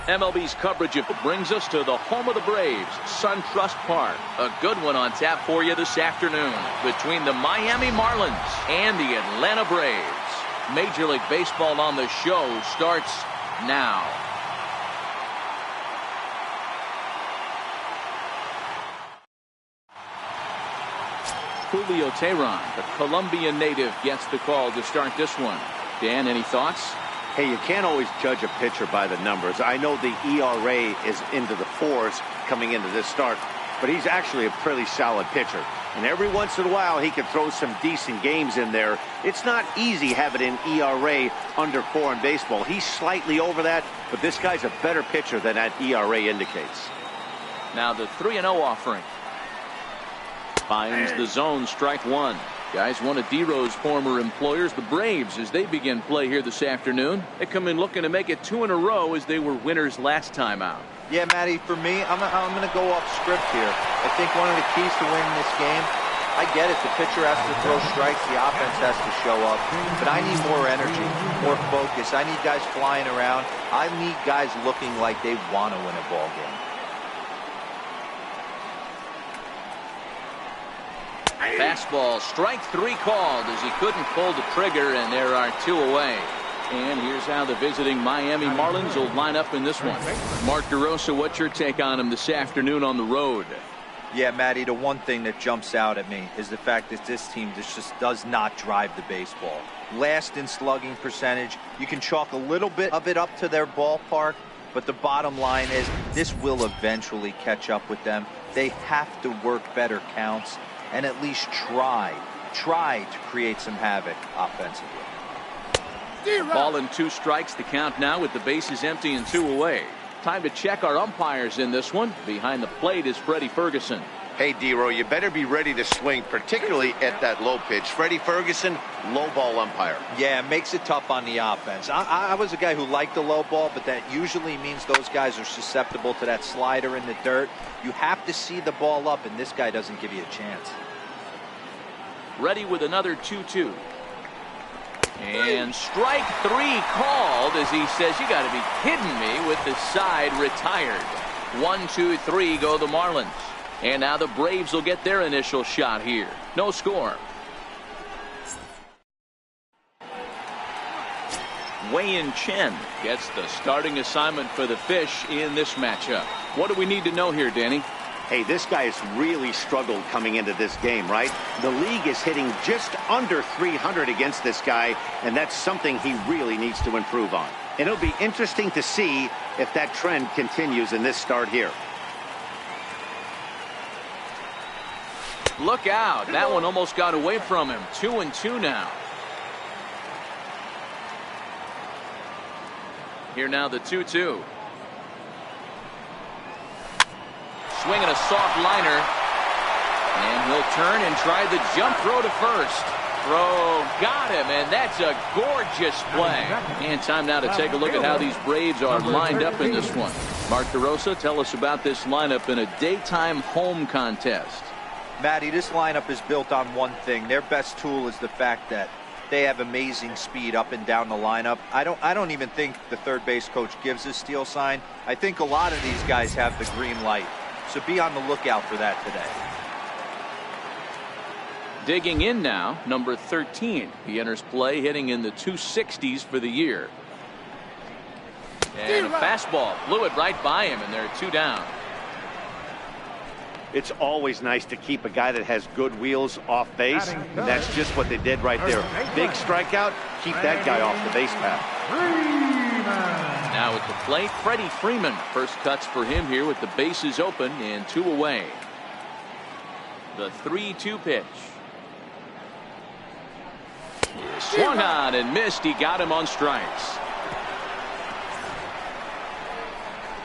MLB's coverage of it brings us to the home of the Braves, SunTrust Park. A good one on tap for you this afternoon between the Miami Marlins and the Atlanta Braves. Major League Baseball on the show starts now. Julio Teheran, the Colombian native, gets the call to start this one. Dan, any thoughts? Hey, you can't always judge a pitcher by the numbers. I know the ERA is into the 4s coming into this start, but he's actually a pretty solid pitcher. And every once in a while, he can throw some decent games in there. It's not easy having an ERA under 4 in baseball. He's slightly over that, but this guy's a better pitcher than that ERA indicates. Now the 3-0 offering. Finds the zone, strike one. Guys, one of D-Row's former employers, the Braves, as they begin play here this afternoon. They come in looking to make it 2 in a row as they were winners last time out. Yeah, Matty, for me, I'm going to go off script here. I think one of the keys to winning this game, I get it, the pitcher has to throw strikes, the offense has to show up, but I need more energy, more focus. I need guys flying around. I need guys looking like they want to win a ball game. Fastball, strike 3 called as he couldn't pull the trigger, and there are 2 away. And here's how the visiting Miami Marlins will line up in this one. Mark DeRosa, what's your take on him this afternoon on the road? Yeah, Matty, the one thing that jumps out at me is the fact that this team just does not drive the baseball. Last in slugging percentage. You can chalk a little bit of it up to their ballpark, but the bottom line is this will eventually catch up with them. They have to work better counts and at least try to create some havoc offensively. Ball and 2 strikes, the count now with the bases empty and 2 away. Time to check our umpires in this one. Behind the plate is Freddie Ferguson. Hey, D-Row, you better be ready to swing, particularly at that low pitch. Freddie Ferguson, low ball umpire. Yeah, it makes it tough on the offense. I was a guy who liked the low ball, but that usually means those guys are susceptible to that slider in the dirt. You have to see the ball up, and this guy doesn't give you a chance. Ready with another 2-2. And strike 3 called as he says, you got to be kidding me, with the side retired. 1-2-3 go the Marlins. And now the Braves will get their initial shot here. No score. Wei-Yin Chen gets the starting assignment for the Fish in this matchup. What do we need to know here, Danny? Hey, this guy has really struggled coming into this game, right? The league is hitting just under 300 against this guy, and that's something he really needs to improve on. And it'll be interesting to see if that trend continues in this start here. Look out. That one almost got away from him. 2-2 now. Here now the 2-2. Swinging a soft liner. And he'll turn and try the jump throw to first. Throw got him, and that's a gorgeous play. And time now to take a look at how these Braves are lined up in this one. Mark DeRosa, tell us about this lineup in a daytime home contest. Matty, this lineup is built on one thing. Their best tool is the fact that they have amazing speed up and down the lineup. I don't even think the third base coach gives a steal sign. I think a lot of these guys have the green light. So be on the lookout for that today. Digging in now, number 13. He enters play hitting in the 260s for the year. And a fastball blew it right by him, and there are 2 down. It's always nice to keep a guy that has good wheels off base. And that's just what they did right there. Big strikeout, keep that guy off the base path. Now at the plate, Freddie Freeman. First cuts for him here with the bases open and 2 away. The 3-2 pitch. Swung on and missed. He got him on strikes.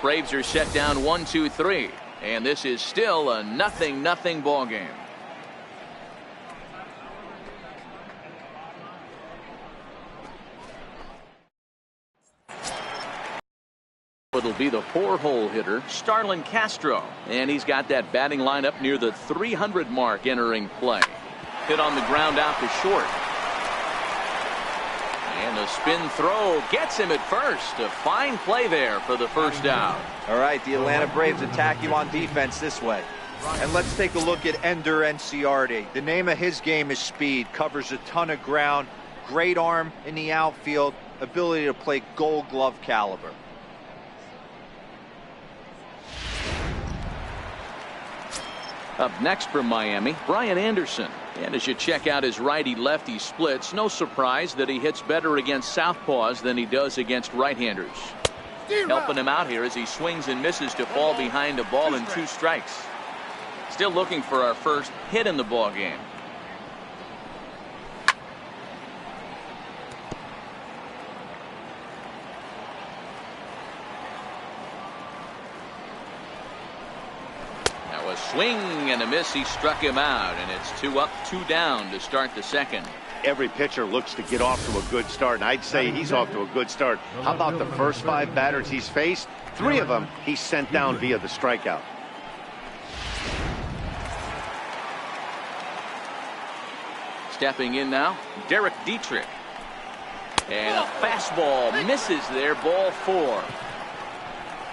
Braves are set down 1-2-3. And this is still a 0-0 ball game. It'll be the 4-hole hitter, Starlin Castro. And he's got that batting lineup near the 300 mark entering play. Hit on the ground out to short. And a spin throw gets him at first. A fine play there for the first down. All right, the Atlanta Braves attack you on defense this way. And let's take a look at Ender Enciarte. The name of his game is speed. Covers a ton of ground. Great arm in the outfield. Ability to play Gold Glove caliber. Up next from Miami, Brian Anderson. And as you check out his righty-lefty splits, no surprise that he hits better against southpaws than he does against right-handers. Helping him out here as he swings and misses to fall behind a ball and 2 strikes. Still looking for our first hit in the ball game. Now a swing and a miss. He struck him out, and it's 2 up, 2 down to start the second. Every pitcher looks to get off to a good start, and I'd say he's off to a good start. How about the first 5 batters he's faced? 3 of them he's sent down via the strikeout. Stepping in now, Derek Dietrich. And a fastball misses there, ball 4.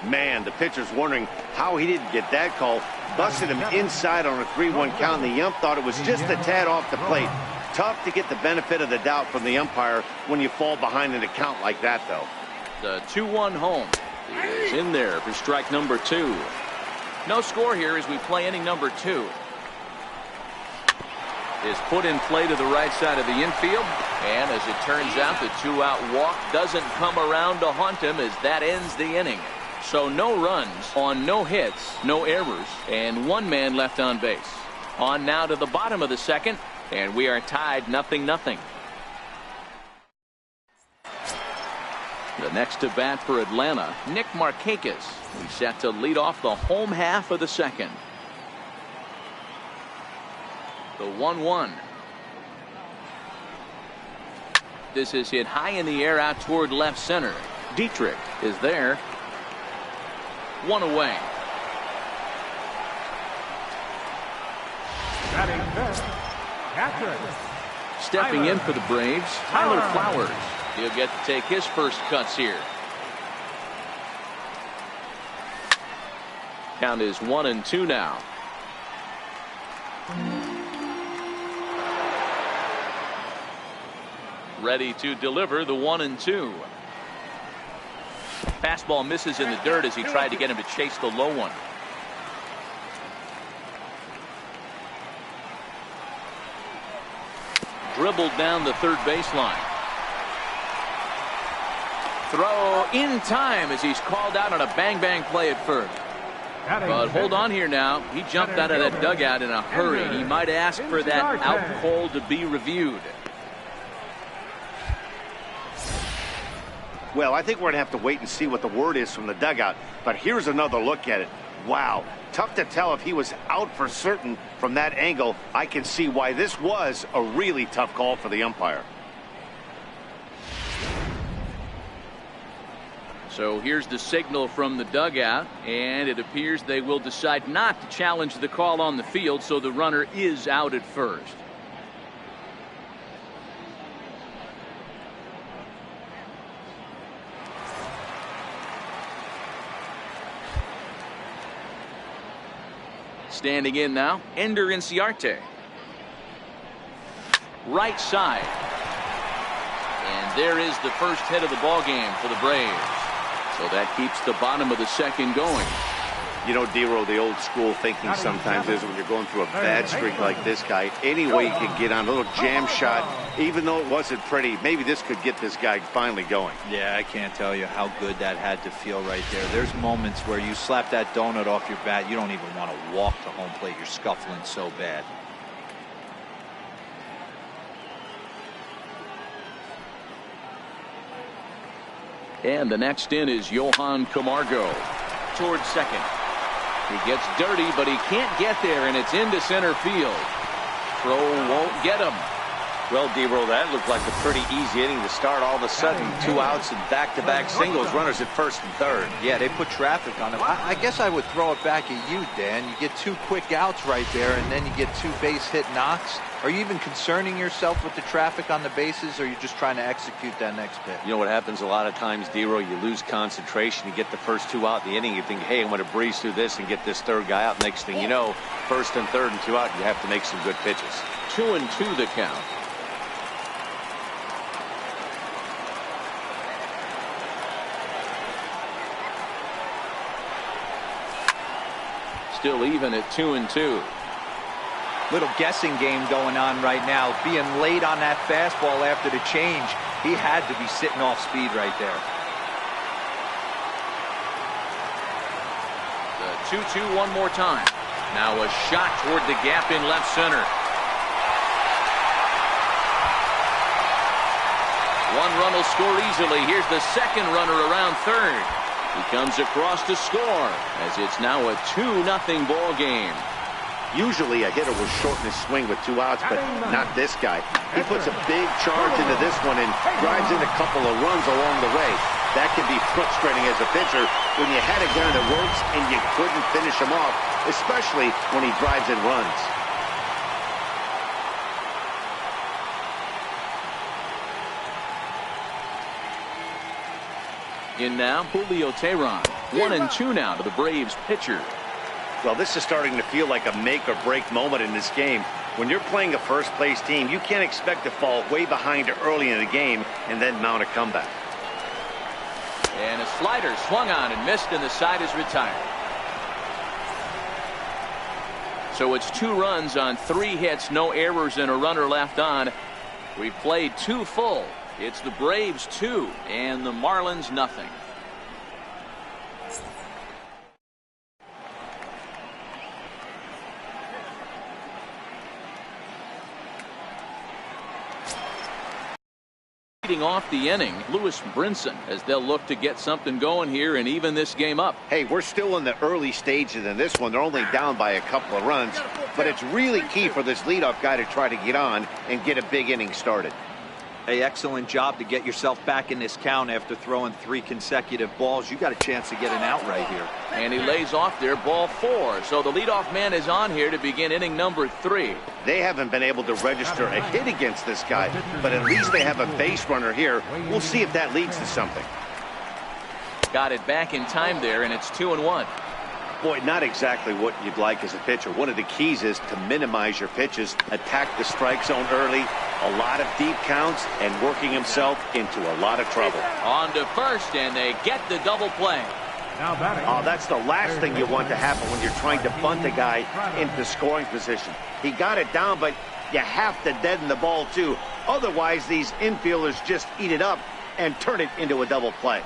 Man, the pitcher's wondering how he didn't get that call. Busted him inside on a 3-1 count, and the ump thought it was just a tad off the plate. Tough to get the benefit of the doubt from the umpire when you fall behind in a count like that, though. The 2-1 home is in there for strike number 2. No score here as we play inning number 2. Is put in play to the right side of the infield, and as it turns out, the 2-out walk doesn't come around to haunt him as that ends the inning. So no runs on no hits, no errors, and 1 man left on base. On now to the bottom of the second, and we are tied 0-0. The next to bat for Atlanta, Nick Markakis. He's set to lead off the home half of the second. The 1-1. This is hit high in the air out toward left center. Dietrich is there. 1 away. Stepping in for the Braves, Tyler Flowers. He'll get to take his first cuts here. Count is 1-2 now. Ready to deliver the 1-2. Fastball misses in the dirt as he tried to get him to chase the low one. Dribbled down the third baseline. Throw in time as he's called out on a bang-bang play at first. But hold on here now. He jumped out of that dugout in a hurry. He might ask for that out call to be reviewed. Well, I think we're going to have to wait and see what the word is from the dugout. But here's another look at it. Wow. Tough to tell if he was out for certain from that angle. I can see why this was a really tough call for the umpire. So here's the signal from the dugout, and it appears they will decide not to challenge the call on the field, so the runner is out at first. Standing in now, Ender Enciarte. Right side. And there is the first hit of the ball game for the Braves. So that keeps the bottom of the second going. You know, D-Row, the old school thinking sometimes is when you're going through a bad streak like this guy, any way you can get on a little jam shot, even though it wasn't pretty, maybe this could get this guy finally going. Yeah, I can't tell you how good that had to feel right there. There's moments where you slap that donut off your bat, you don't even want to walk to home plate. You're scuffling so bad. And the next in is Johan Camargo towards second. He gets dirty, but he can't get there, and it's into center field. Throw won't get him. Well, D-Roll, that looked like a pretty easy inning to start. All of a sudden, 2 outs and back-to-back singles, runners at first and third. Yeah, they put traffic on him. I guess I would throw it back at you, Dan. You get 2 quick outs right there, and then you get 2 base hit knocks. Are you even concerning yourself with the traffic on the bases, or are you just trying to execute that next pitch? You know what happens a lot of times, D-Roy? You lose concentration. You get the first two out in the inning. You think, hey, I'm going to breeze through this and get this third guy out. Next thing you know, first and third and two out, you have to make some good pitches. 2-2 the count. Still even at 2-2. Little guessing game going on right now. Being late on that fastball after the change, he had to be sitting off speed right there. The 2-2 one more time. Now a shot toward the gap in left center. One run will score easily. Here's the second runner around third. He comes across to score as it's now a 2-0 ball game. Usually a hitter will shorten his swing with two outs, but not this guy. He puts a big charge into this one and drives in a couple of runs along the way. That can be frustrating as a pitcher when you had a guy that works and you couldn't finish him off, especially when he drives in runs. In now, Julio Teheran. 1-2 now to the Braves pitcher. Well, this is starting to feel like a make-or-break moment in this game. When you're playing a first-place team, you can't expect to fall way behind early in the game and then mount a comeback. And a slider swung on and missed, and the side is retired. So it's 2 runs on 3 hits, no errors, and a runner left on. We've played 2 full. It's the Braves 2 and the Marlins nothing. Leading off the inning, Lewis Brinson, as they'll look to get something going here and even this game up. Hey, we're still in the early stages in this one. They're only down by a couple of runs, but it's really key for this leadoff guy to try to get on and get a big inning started. Hey, excellent job to get yourself back in this count after throwing 3 consecutive balls. You got a chance to get an out right here. And he lays off there, ball 4. So the leadoff man is on here to begin inning number 3. They haven't been able to register a hit against this guy, but at least they have a base runner here. We'll see if that leads to something. Got it back in time there, and it's 2-1. Boy, not exactly what you'd like as a pitcher. One of the keys is to minimize your pitches, attack the strike zone early, a lot of deep counts, and working himself into a lot of trouble. On to first, and they get the double play. Oh, that's the last thing you want to happen when you're trying to bunt a guy into scoring position. He got it down, but you have to deaden the ball too. Otherwise, these infielders just eat it up and turn it into a double play.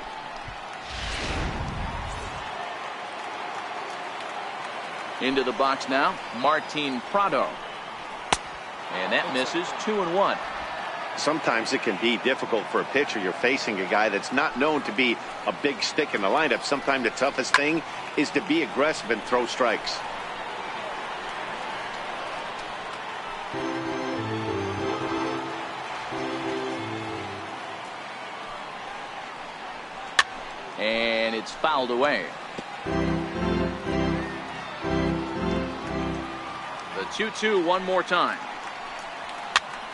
Into the box now, Martin Prado. And that misses. 2-1. Sometimes it can be difficult for a pitcher. You're facing a guy that's not known to be a big stick in the lineup. Sometimes the toughest thing is to be aggressive and throw strikes. And it's fouled away. The 2-2 one more time.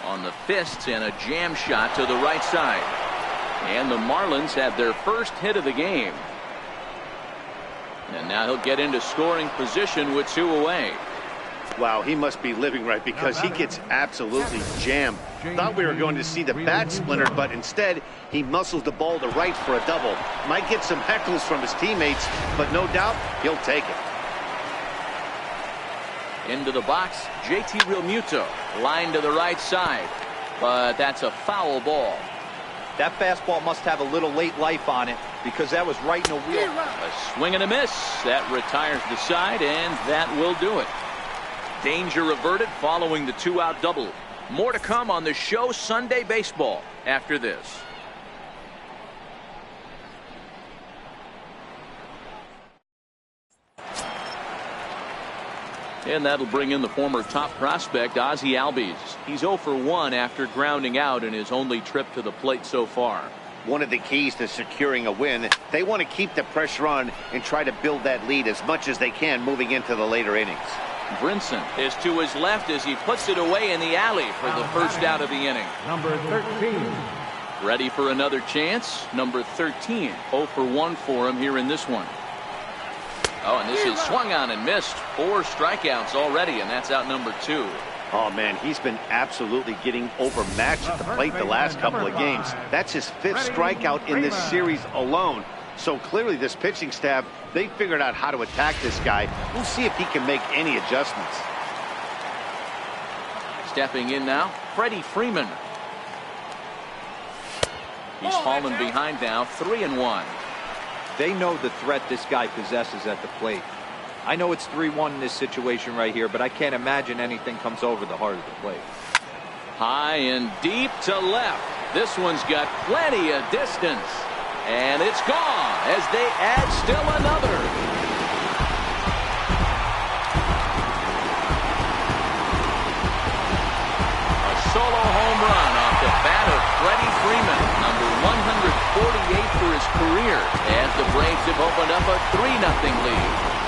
On the fists and a jam shot to the right side. And the Marlins have their first hit of the game. And now he'll get into scoring position with 2 away. Wow, he must be living right because he gets absolutely jammed. Thought we were going to see the bat splintered, but instead he muscles the ball to right for a double. Might get some heckles from his teammates, but no doubt he'll take it. Into the box, JT Realmuto, line to the right side, but that's a foul ball. That fastball must have a little late life on it because that was right in the wheel. A swing and a miss. That retires the side, and that will do it. Danger averted following the 2-out double. More to come on the show Sunday Baseball after this. And that'll bring in the former top prospect, Ozzie Albies. He's 0 for 1 after grounding out in his only trip to the plate so far. One of the keys to securing a win, they want to keep the pressure on and try to build that lead as much as they can moving into the later innings. Brinson is to his left as he puts it away in the alley for the first out of the inning. Number 13. Ready for another chance. Number 13. 0 for 1 for him here in this one. Oh, and this is swung on and missed. 4 strikeouts already, and that's out number 2. Oh, man, he's been absolutely getting overmatched at the plate the last couple of games. That's his 5th strikeout in this series alone. So clearly this pitching staff, they figured out how to attack this guy. We'll see if he can make any adjustments. Stepping in now, Freddie Freeman. He's fallen behind now, 3-1. They know the threat this guy possesses at the plate. I know it's 3-1 in this situation right here, but I can't imagine anything comes over the heart of the plate. High and deep to left. This one's got plenty of distance. And it's gone as they add still another. A solo home run off the bat of Freddie Freeman, number 148 for his career, as the Braves have opened up a 3-0 lead.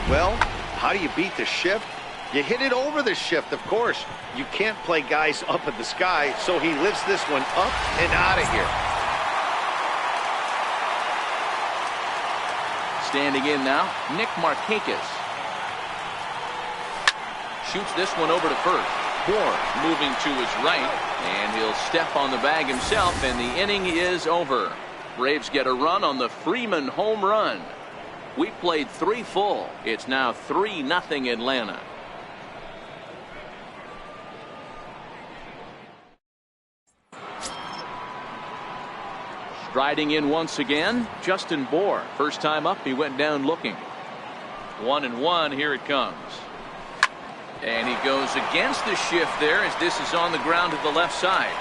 Well, how do you beat the shift? You hit it over the shift, of course. You can't play guys up in the sky, so he lifts this one up and out of here. Standing in now, Nick Markakis. Shoots this one over to first. Moore moving to his right, and he'll step on the bag himself, and the inning is over. Braves get a run on the Freeman home run. We played 3 full. It's now 3-0 Atlanta. Striding in once again, Justin Bour. First time up, he went down looking. 1-1, here it comes. And he goes against the shift there as this is on the ground to the left side.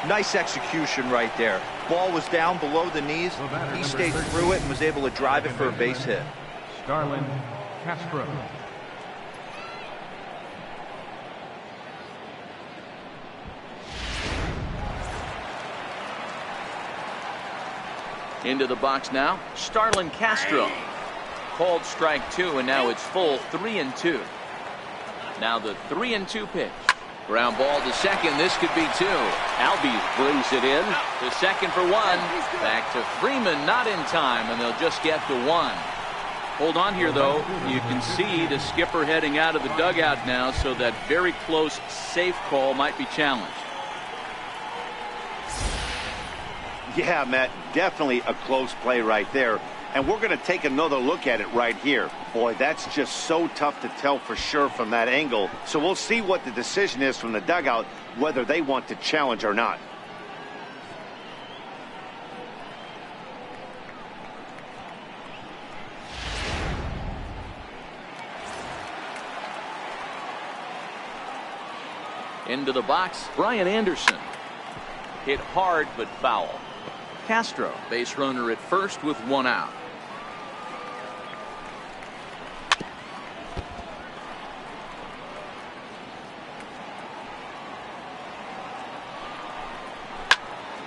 Nice execution right there. Ball was down below the knees. He stayed through it and was able to drive it for a base hit. Starlin Castro. Into the box now, Starlin Castro. Called strike 2, and now it's full 3-2. Now the 3-2 pitch. Ground ball to second. This could be 2. Albies brings it in to second for 1. Back to Freeman, not in time, and they'll just get to 1. Hold on here, though. You can see the skipper heading out of the dugout now, so that very close safe call might be challenged. Yeah, Matt, definitely a close play right there. And we're going to take another look at it right here. Boy, that's just so tough to tell for sure from that angle. So we'll see what the decision is from the dugout, whether they want to challenge or not. Into the box, Brian Anderson. Hit hard but foul. Castro, base runner at first with 1 out.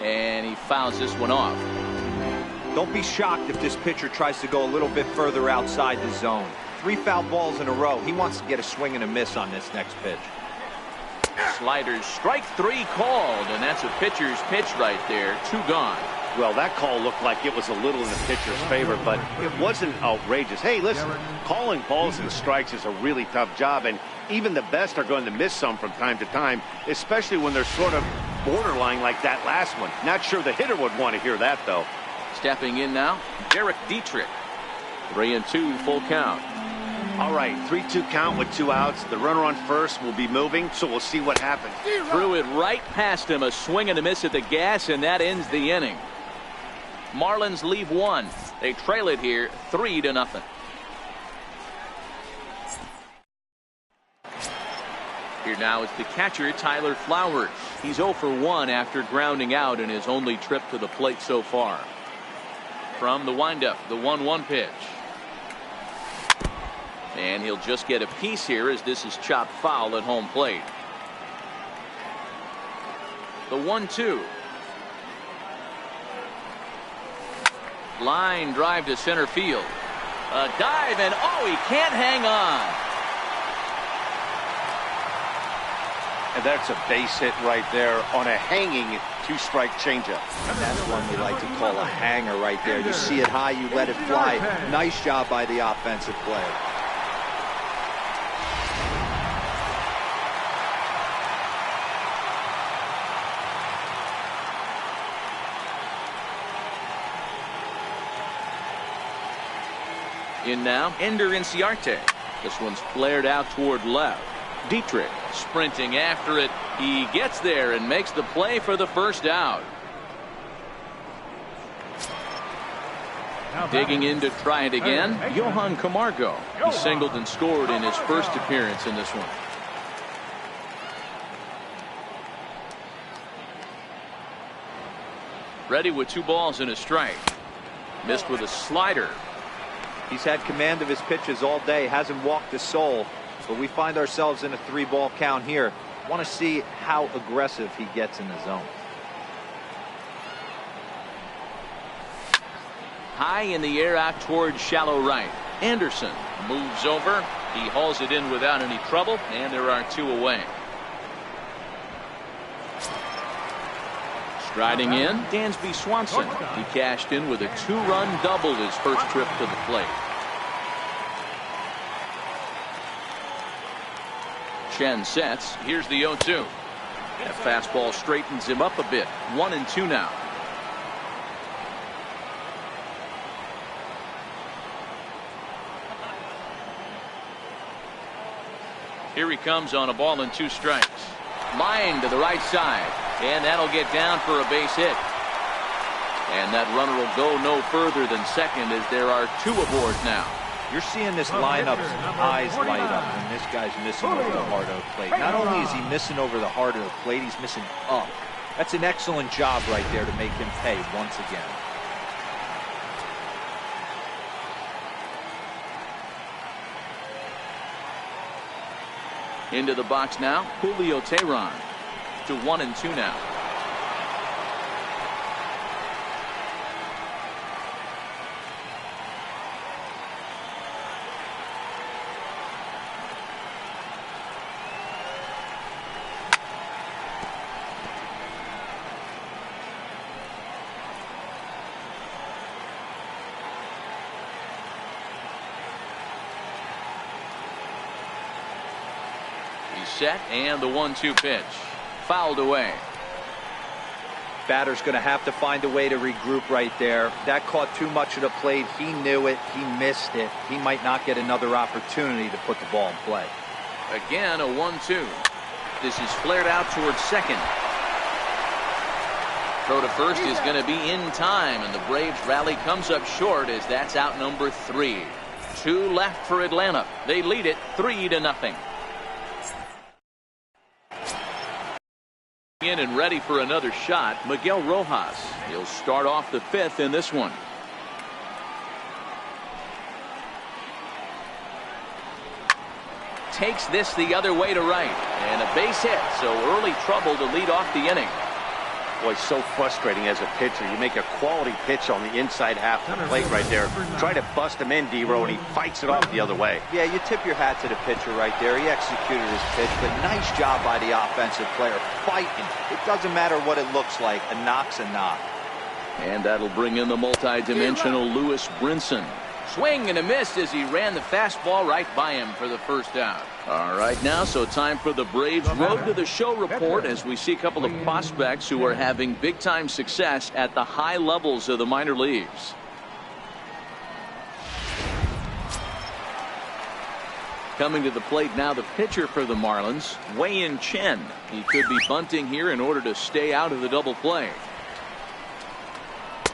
And he fouls this one off. Don't be shocked if this pitcher tries to go a little bit further outside the zone. 3 foul balls in a row. He wants to get a swing and a miss on this next pitch. Sliders, strike 3 called, and that's a pitcher's pitch right there. 2 gone. Well, that call looked like it was a little in the pitcher's favor, but it wasn't outrageous. Hey, listen, calling balls and strikes is a really tough job, and even the best are going to miss some from time to time, especially when they're sort of borderline like that last one. Not sure the hitter would want to hear that, though. Stepping in now, Derek Dietrich. 3-2, full count. All right, 3-2 count with 2 outs. The runner on first will be moving, so we'll see what happens. Threw it right past him, a swing and a miss at the gas, and that ends the inning. Marlins leave 1. They trail it here 3-0. Here now is the catcher, Tyler Flowers. He's 0 for 1 after grounding out in his only trip to the plate so far. From the windup, the 1-1 pitch. And he'll just get a piece here as this is chopped foul at home plate. The 1-2. Line drive to center field. A dive, and oh, he can't hang on. And that's a base hit right there on a hanging two-strike changeup. And that's one we like to call a hanger right there. You see it high, you let it fly. Nice job by the offensive player. In now, Ender Inciarte. This one's flared out toward left. Dietrich sprinting after it. He gets there and makes the play for the first out. Digging in to try it again, Johan Camargo. He singled and scored in his first appearance in this one. Ready with 2 balls and a strike. Missed with a slider. He's had command of his pitches all day, hasn't walked a soul, but we find ourselves in a 3-ball count here. Want to see how aggressive he gets in the zone. High in the air out towards shallow right. Anderson moves over. He hauls it in without any trouble, and there are 2 away. Striding in, Dansby Swanson. He cashed in with a 2-run double his first trip to the plate. Chen sets. Here's the 0-2. That fastball straightens him up a bit. 1-2 now. Here he comes on a ball and 2 strikes. Line to the right side. And that'll get down for a base hit. And that runner will go no further than second as there are 2 aboard now. You're seeing this lineup's eyes light up when this guy's missing over the heart of the plate. Not only is he missing over the heart of the plate, he's missing up. That's an excellent job right there to make him pay once again. Into the box now, Julio Teheran. To 1-2 now. He's set, and the 1-2 pitch. Fouled away. Batter's going to have to find a way to regroup right there. That caught too much of the plate. He knew it. He missed it. He might not get another opportunity to put the ball in play. Again, a 1-2. This is flared out towards second. Throw to first is going to be in time, and the Braves rally comes up short as that's out number 3. 2 left for Atlanta. They lead it 3-0. In and ready for another shot, Miguel Rojas. He'll start off the 5th in this one. Takes this the other way to right, and a base hit, so early trouble to lead off the inning. Boy, it's so frustrating as a pitcher. You make a quality pitch on the inside half of the plate right there. Try to bust him in, D-Row, and he fights it off the other way. Yeah, you tip your hat to the pitcher right there. He executed his pitch, but nice job by the offensive player fighting. It doesn't matter what it looks like. A knock's a knock. And that'll bring in the multi-dimensional Lewis Brinson. Swing and a miss as he ran the fastball right by him for the first out. All right, now, so time for the Braves Road to the Show report as we see a couple of prospects who are having big-time success at the high levels of the minor leagues. Coming to the plate now, the pitcher for the Marlins, Wei-Yin Chen. He could be bunting here in order to stay out of the double play.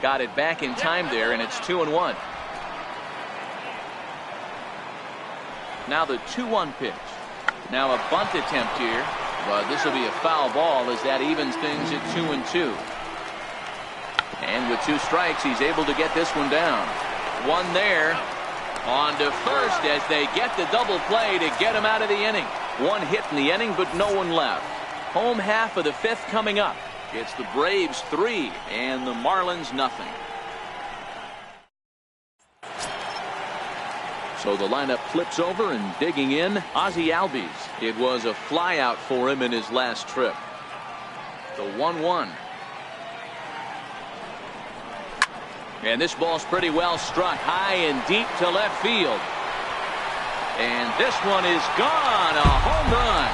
Got it back in time there, and it's 2-1. Now the 2-1 pitch. Now a bunt attempt here, but this will be a foul ball as that evens things at 2-2. And with 2 strikes, he's able to get this one down. One there. On to first as they get the double play to get him out of the inning. 1 hit in the inning, but no one left. Home half of the 5th coming up. It's the Braves 3 and the Marlins nothing. So the lineup flips over, and digging in, Ozzie Albies. It was a flyout for him in his last trip. The 1-1. And this ball's pretty well struck high and deep to left field. And this one is gone. A home run.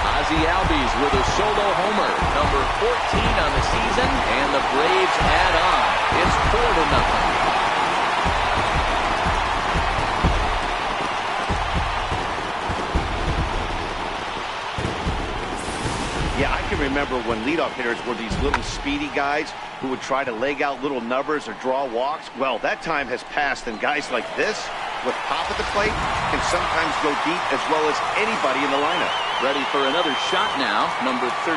Ozzie Albies with a solo homer, number 14 on the season, and the Braves add on. It's 4-0. Yeah, I can remember when leadoff hitters were these little speedy guys who would try to leg out little numbers or draw walks. Well, that time has passed, and guys like this, with pop at the plate, can sometimes go deep as well as anybody in the lineup. Ready for another shot now, number 13.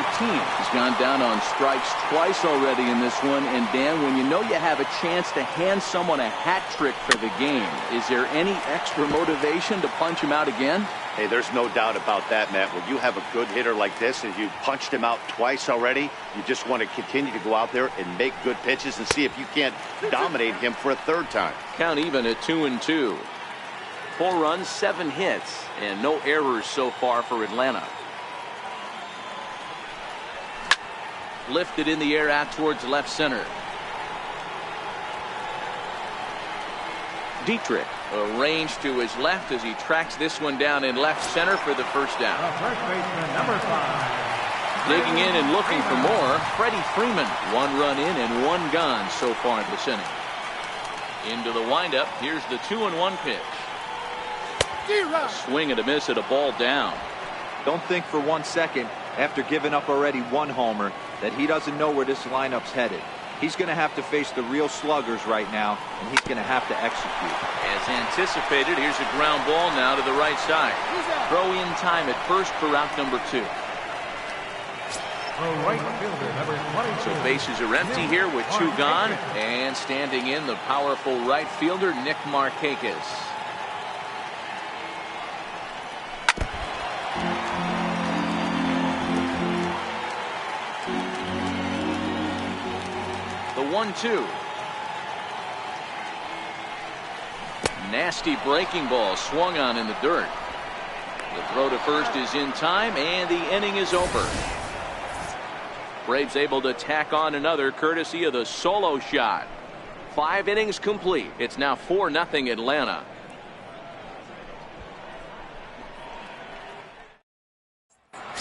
He's gone down on strikes twice already in this one. And Dan, when you know you have a chance to hand someone a hat trick for the game, is there any extra motivation to punch him out again? Hey, there's no doubt about that, Matt. When you have a good hitter like this and you punched him out twice already, you just want to continue to go out there and make good pitches and see if you can't dominate him for a third time. Count even at 2-2. 4 runs, 7 hits, and no errors so far for Atlanta. Lifted in the air out towards left center. Dietrich arranged to his left as he tracks this one down in left center for the first down. First baseman, number 5. Digging in and looking for more, Freddie Freeman. 1 run in and 1 gone so far in this inning. Into the windup. Here's the 2-1 pitch. A swing and a miss at a ball down. Don't think for 1 second, after giving up already 1 homer, that he doesn't know where this lineup's headed. He's going to have to face the real sluggers right now, and he's going to have to execute. As anticipated, here's a ground ball now to the right side. Throw in time at first for route number 2. Right fielder, number 22. So bases are empty here with 2 gone, and standing in the powerful right fielder Nick Markakis. The 1-2. Nasty breaking ball swung on in the dirt. The throw to first is in time, and the inning is over. Braves able to tack on another courtesy of the solo shot. 5 innings complete. It's now 4-0 Atlanta.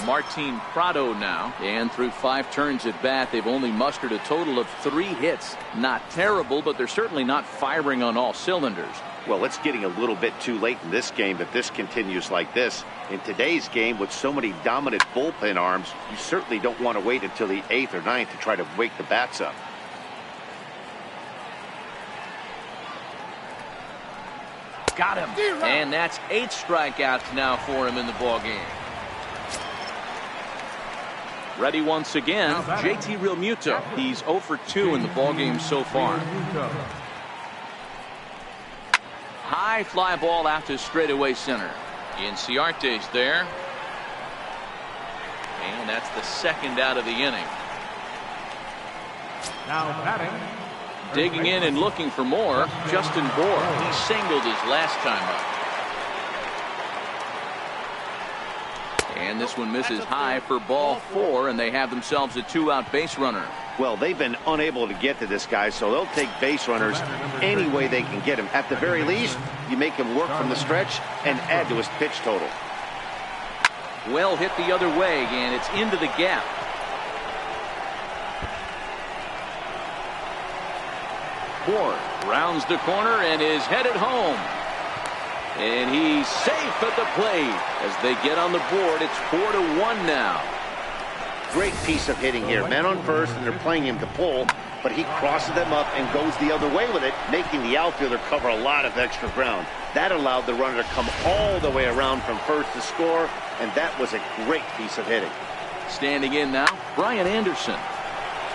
Martin Prado now, and through 5 turns at bat, they've only mustered a total of 3 hits. Not terrible, but they're certainly not firing on all cylinders. Well, it's getting a little bit too late in this game if this continues like this. In today's game, with so many dominant bullpen arms, you certainly don't want to wait until the 8th or 9th to try to wake the bats up. Got him. And that's 8 strikeouts now for him in the ballgame. Ready once again, JT Realmuto. He's 0 for 2 in the ballgame so far. High fly ball out to straightaway center. Inciarte's there. And that's the 2nd out of the inning. Now batting. Digging in and looking for more, Justin Bour. He singled his last time up. And this one misses high for ball 4, and they have themselves a 2-out base runner. Well, they've been unable to get to this guy, so they'll take base runners any way they can get him. At the very least, you make him work from the stretch and add to his pitch total. Well hit the other way, and it's into the gap. Bour rounds the corner and is headed home. And he's safe at the plate. As they get on the board, it's 4-1 now. Great piece of hitting here. Men on first, and they're playing him to pull, but he crosses them up and goes the other way with it, making the outfielder cover a lot of extra ground. That allowed the runner to come all the way around from first to score, and that was a great piece of hitting. Standing in now, Brian Anderson.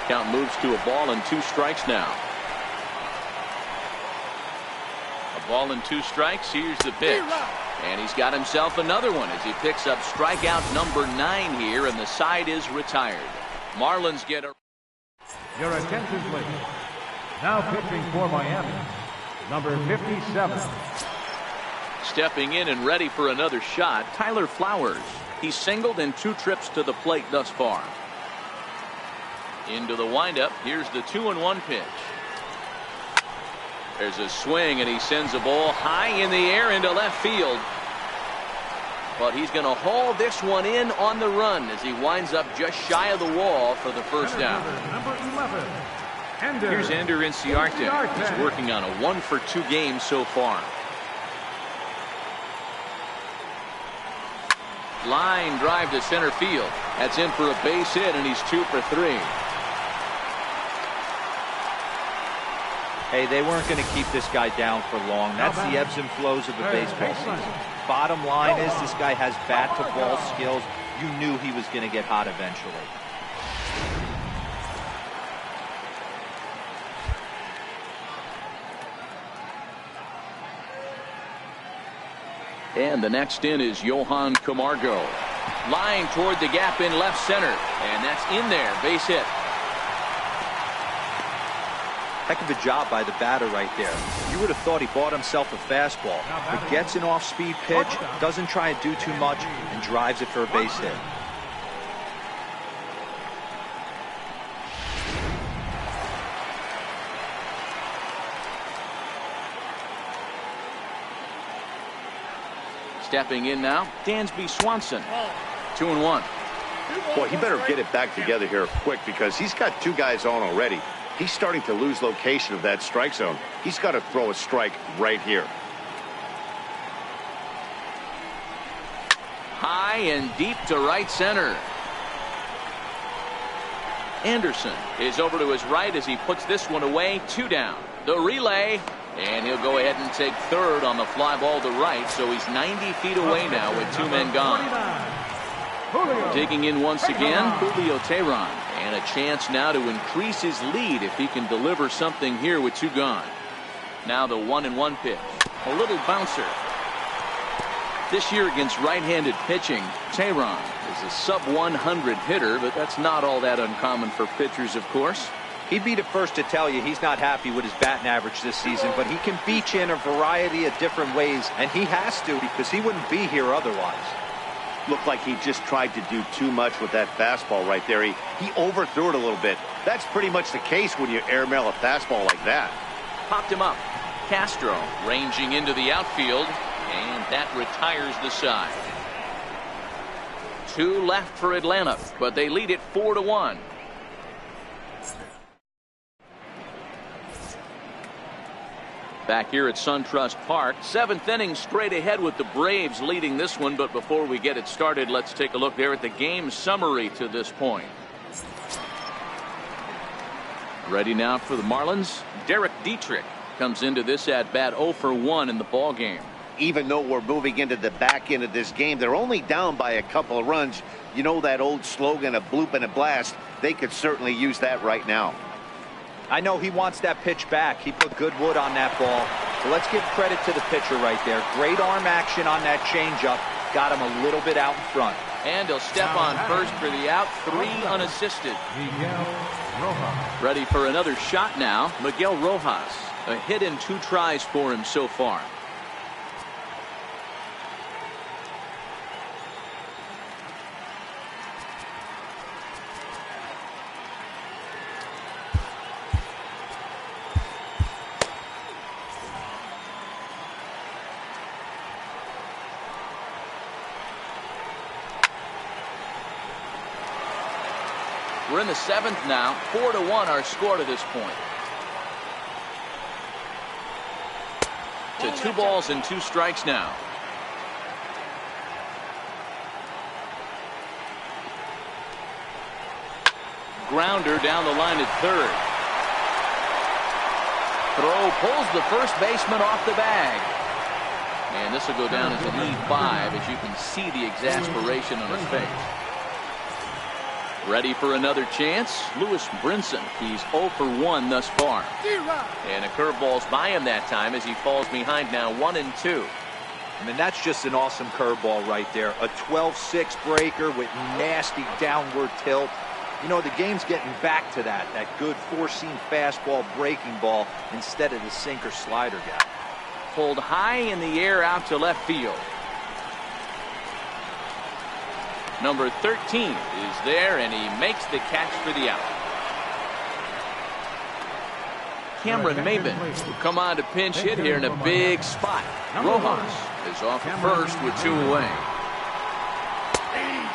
Count moves to a ball and 2 strikes now. A ball and 2 strikes. Here's the pitch. And he's got himself another one as he picks up strikeout number 9 here, and the side is retired. Marlins get a... Your attention, please. Now pitching for Miami, number 57. Stepping in and ready for another shot, Tyler Flowers. He's singled in 2 trips to the plate thus far. Into the windup. Here's the 2-1 pitch. There's a swing, and he sends a ball high in the air into left field. But he's going to haul this one in on the run as he winds up just shy of the wall for the first down. Number 11. Here's Ender Inciarte. He's working on a 1-for-2 game so far. Line drive to center field. That's in for a base hit, and he's 2 for 3. Hey, they weren't going to keep this guy down for long. That's the ebbs and flows of the baseball season. Bottom line is this guy has bat-to-ball skills. You knew he was going to get hot eventually. And the next in is Johan Camargo. Line toward the gap in left center. And that's in there. Base hit. Heck of a job by the batter right there. You would have thought he bought himself a fastball, but gets an off-speed pitch, doesn't try and do too much, and drives it for a base hit. Stepping in now, Dansby Swanson. 2-1. Boy, he better get it back together here quick because he's got 2 guys on already. He's starting to lose location of that strike zone. He's got to throw a strike right here. High and deep to right center. Anderson is over to his right as he puts this one away. 2 down. The relay. And he'll go ahead and take third on the fly ball to right. So he's 90 feet away now with 2 men gone. Digging in once again, Julio Teheran. And a chance now to increase his lead if he can deliver something here with 2 gone. Now the 1-1 pitch. A little bouncer. This year against right-handed pitching, Teheran is a sub-100 hitter, but that's not all that uncommon for pitchers, of course. He'd be the first to tell you he's not happy with his batting average this season, but he can beat you in a variety of different ways, and he has to because he wouldn't be here otherwise. Looked like he just tried to do too much with that fastball right there. He overthrew it a little bit. That's pretty much the case when you airmail a fastball like that. Popped him up. Castro ranging into the outfield, and that retires the side. 2 left for Atlanta, but they lead it 4-1. Back here at SunTrust Park, 7th inning straight ahead with the Braves leading this one. But before we get it started, let's take a look there at the game summary to this point. Ready now for the Marlins. Derek Dietrich comes into this at bat 0 for 1 in the ball game. Even though we're moving into the back end of this game, they're only down by a couple of runs. You know that old slogan, a bloop and a blast. They could certainly use that right now. I know he wants that pitch back. He put good wood on that ball. So let's give credit to the pitcher right there. Great arm action on that changeup. Got him a little bit out in front. And he'll step on first for the out. 3 unassisted. Miguel Rojas. Ready for another shot now. Miguel Rojas. A hit in 2 tries for him so far. We're in the 7th now. 4-1 our score to this point. To 2 balls and 2 strikes now. Grounder down the line at third. Throw pulls the first baseman off the bag. And this will go down as an E5 as you can see the exasperation on his face. Ready for another chance. Lewis Brinson. He's 0 for 1 thus far. And a curveball's by him that time as he falls behind now 1-2. I mean, that's just an awesome curveball right there. A 12-6 breaker with nasty downward tilt. You know, the game's getting back to that good four-seam fastball breaking ball instead of the sinker slider guy. Pulled high in the air out to left field. Number 13 is there, and he makes the catch for the out. Cameron Maben will come on to pinch hit here in a big spot. Rojas is off at first with 2 away.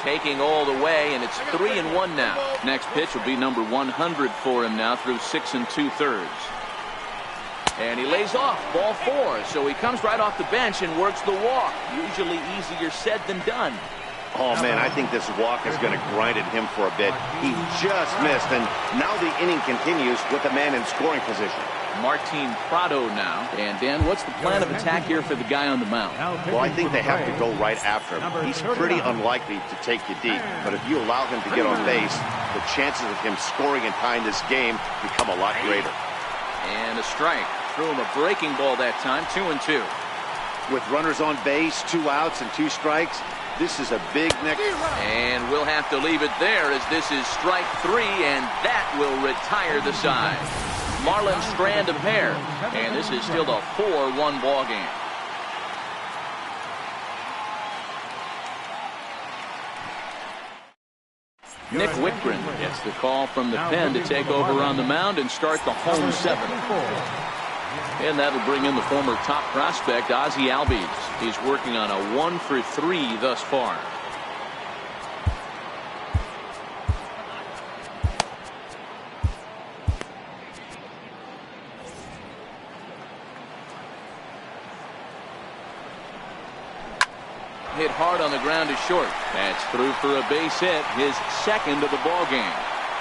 Taking all the way, and it's 3-1 now. Next pitch will be number 100 for him now through 6 2/3. And he lays off, ball 4. So he comes right off the bench and works the walk. Usually easier said than done. Oh, man, I think this walk is going to grind at him for a bit. He just missed, and now the inning continues with a man in scoring position. Martin Prado now. And, Dan, what's the plan of attack here for the guy on the mound? Well, I think they have to go right after him. He's pretty unlikely to take you deep, but if you allow him to get on base, the chances of him scoring and tying this game become a lot greater. And a strike. Threw him a breaking ball that time, 2-2. With runners on base, 2 outs and 2 strikes, this is a big next. And we'll have to leave it there as this is strike 3, and that will retire the side. Marlins strand a pair, and this is still a 4-1 ball game. Nick Whitgren gets the call from the pen to take over on the mound and start the home 7. And that'll bring in the former top prospect, Ozzie Albies. He's working on a 1 for 3 thus far. Hit hard on the ground to short. That's through for a base hit, his second of the ball game.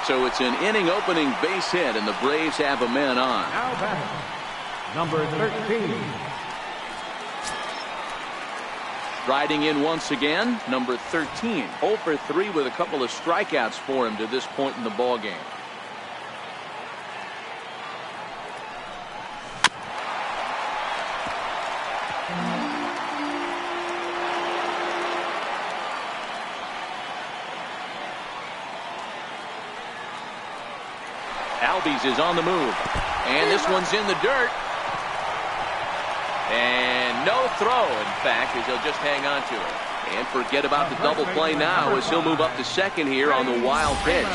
So it's an inning opening base hit, and the Braves have a man on. Now batting, number 13. Riding in once again, number 13. 0 for 3 with a couple of strikeouts for him to this point in the ball game. Albies is on the move, and this one's in the dirt. And no throw, in fact, as he'll just hang on to it. And forget about the double play now as he'll move up to second here on the wild pitch.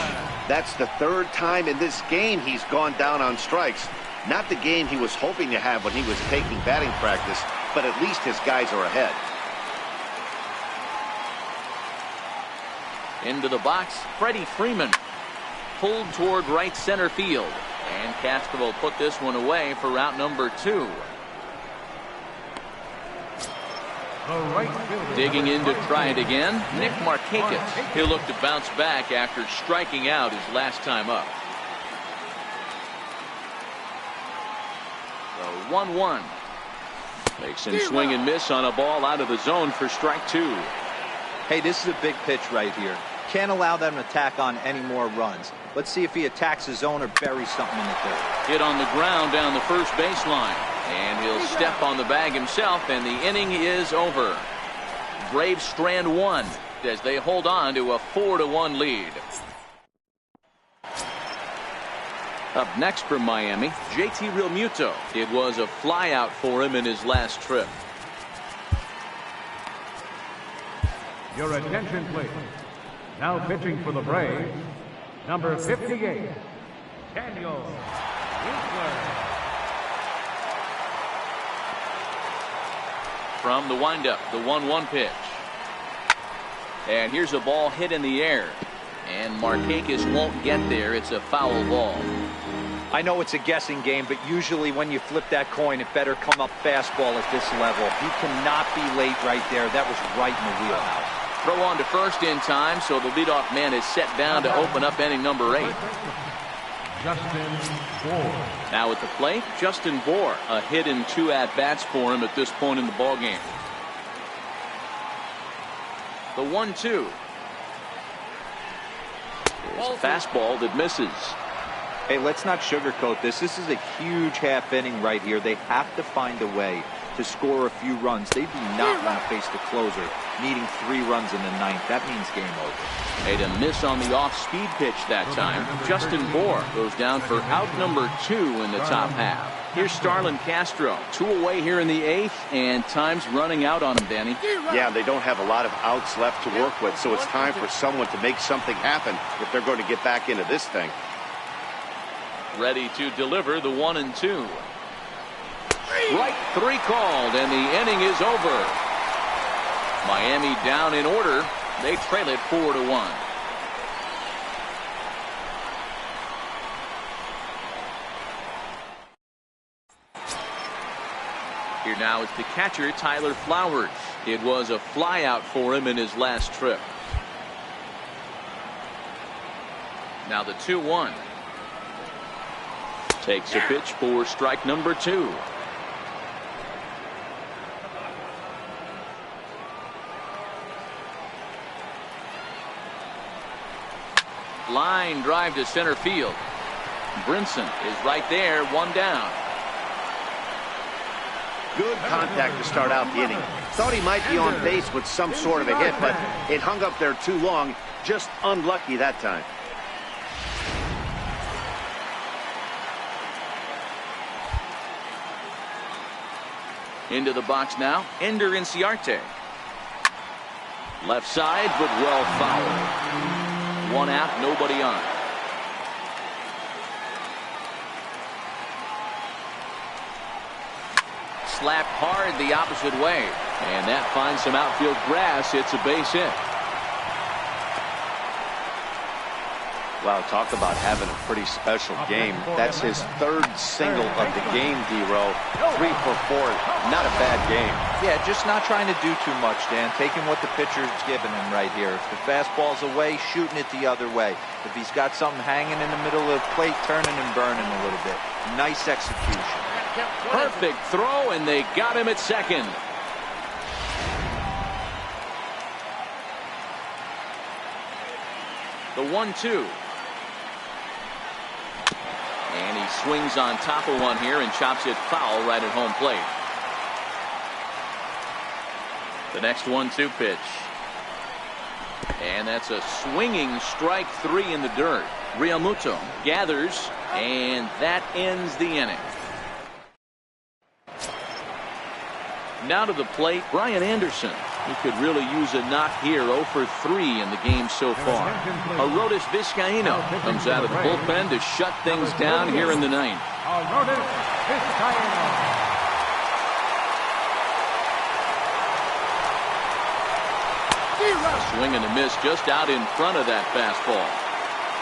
That's the 3rd time in this game he's gone down on strikes. Not the game he was hoping to have when he was taking batting practice, but at least his guys are ahead. Into the box, Freddie Freeman. Pulled toward right center field. And Castro will put this one away for route number 2. Digging in to try it again, Nick Markakis. He'll look to bounce back after striking out his last time up. The 1-1. Makes him swing and miss on a ball out of the zone for strike 2. Hey, this is a big pitch right here. Can't allow them to tack on any more runs. Let's see if he attacks his zone or buries something in the third. Hit on the ground down the first baseline. And he'll step on the bag himself, and the inning is over. Braves strand 1 as they hold on to a 4-1 lead. Up next from Miami, JT Realmuto. It was a flyout for him in his last trip. Your attention, please. Now pitching for the Braves, number 58, Daniel Winkler. From the windup, the 1-1 pitch. And here's a ball hit in the air. And Markakis won't get there. It's a foul ball. I know it's a guessing game, but usually when you flip that coin, it better come up fastball at this level. You cannot be late right there. That was right in the wheelhouse. Throw on to first in time, so the leadoff man is set down to open up inning number 8. Justin Bour. Now at the plate, Justin Bour. A hit in 2 at-bats for him at this point in the ballgame. The 1-2. There's a fastball that misses. Hey, let's not sugarcoat this. This is a huge half inning right here. They have to find a way to score a few runs. They do not want to face the closer needing 3 runs in the 9th. That means game over. Made a miss on the off-speed pitch that time. Justin Bohr goes down for out number 2 in the top half. Here's Starlin Castro, 2 away here in the 8th, and time's running out on him, Danny. Yeah, they don't have a lot of outs left to work with, so it's time for someone to make something happen if they're going to get back into this thing. Ready to deliver the 1-2. Strike 3 called, and the inning is over. Miami down in order. They trail it 4-1. Here now is the catcher, Tyler Flowers. It was a flyout for him in his last trip. Now the 2-1. Takes a pitch for strike number 2. Line drive to center field. Brinson is right there, 1 down. Good contact to start out the inning. Thought he might be on base with some sort of a hit, but it hung up there too long. Just unlucky that time. Into the box now, Ender Inciarte. Left side, but well fouled. 1 out, nobody on. Slapped hard the opposite way, and that finds some outfield grass. It's a base hit. Wow, talk about having a pretty special game. That's his 3rd single of the game, D-Row. 3 for 4. Not a bad game. Yeah, just not trying to do too much, Dan. Taking what the pitcher's giving him right here. If the fastball's away, shooting it the other way. If he's got something hanging in the middle of the plate, turning and burning a little bit. Nice execution. Perfect throw, and they got him at second. The 1-2. And he swings on top of one here and chops it foul right at home plate. The next 1-2 pitch. And that's a swinging strike 3 in the dirt. Realmuto gathers, and that ends the inning. Now to the plate, Brian Anderson. He could really use a knock here. 0 for 3 in the game so far. Arodys Vizcaino comes out of the bullpen to shut things down here in the 9th. Arodys Vizcaino. Swing and a miss just out in front of that fastball.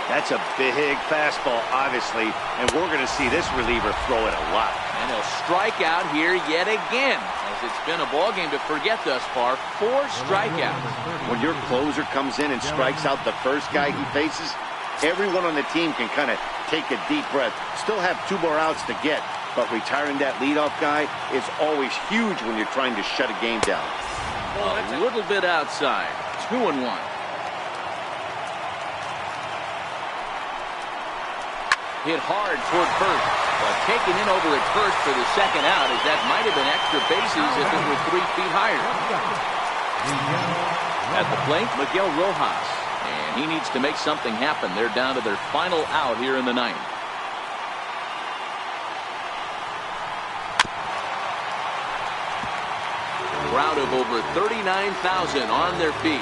That's a big fastball, obviously, and we're going to see this reliever throw it a lot. And he'll strike out here yet again, as it's been a ball game to forget thus far. 4 strikeouts. When your closer comes in and strikes out the first guy he faces, everyone on the team can kind of take a deep breath. Still have 2 more outs to get, but retiring that leadoff guy is always huge when you're trying to shut a game down. A little bit outside. 2-1. Hit hard toward first, but taken in over at first for the second out, as that might have been extra bases if it were 3 feet higher. At the plate, Miguel Rojas, and he needs to make something happen. They're down to their final out here in the 9th. Crowd of over 39,000 on their feet.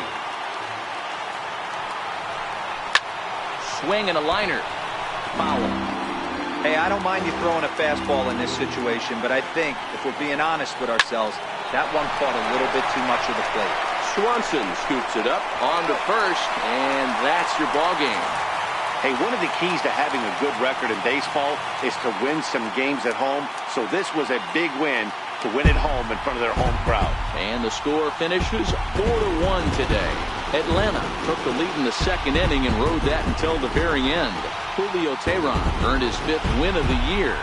Swing and a liner. Foul. Hey, I don't mind you throwing a fastball in this situation, but I think, if we're being honest with ourselves, that one caught a little bit too much of the plate. Swanson scoops it up on to first, and that's your ball game. Hey, one of the keys to having a good record in baseball is to win some games at home, so this was a big win to win at home in front of their home crowd. And the score finishes 4-1 today. Atlanta took the lead in the second inning and rode that until the very end. Julio Teheran earned his 5th win of the year.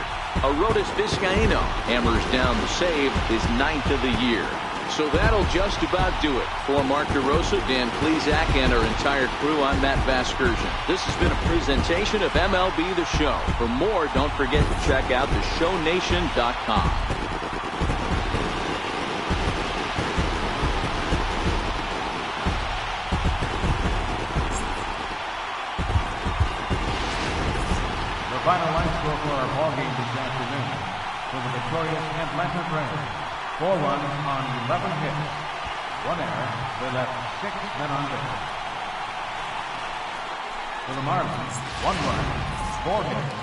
Arodys Vizcaino hammers down the save, his 9th of the year. So that'll just about do it. For Mark DeRosa, Dan Plesac, and our entire crew, I'm Matt Vasgersian. This has been a presentation of MLB The Show. For more, don't forget to check out theshownation.com. final line score for our ball game this afternoon. For the victorious Atlanta Braves, 4 runs on 11 hits. 1 error. They left 6 men on base. For the Marlins, 1 run, 4 hits,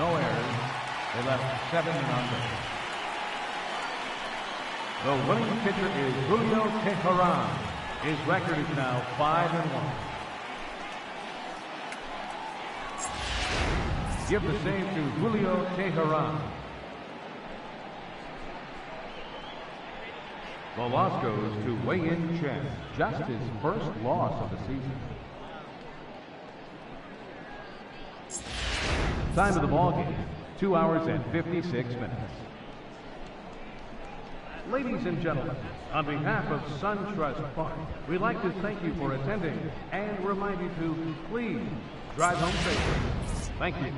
no errors. They left 7 men on base. The winning pitcher is Julio Teheran. His record is now 5-1. Give the save to Julio Teheran. The loss goes to Wei-In Chen, just his first loss of the season. Time of the ball game, 2 hours and 56 minutes. Ladies and gentlemen, on behalf of SunTrust Park, we'd like to thank you for attending and remind you to please drive home safely. Thank you.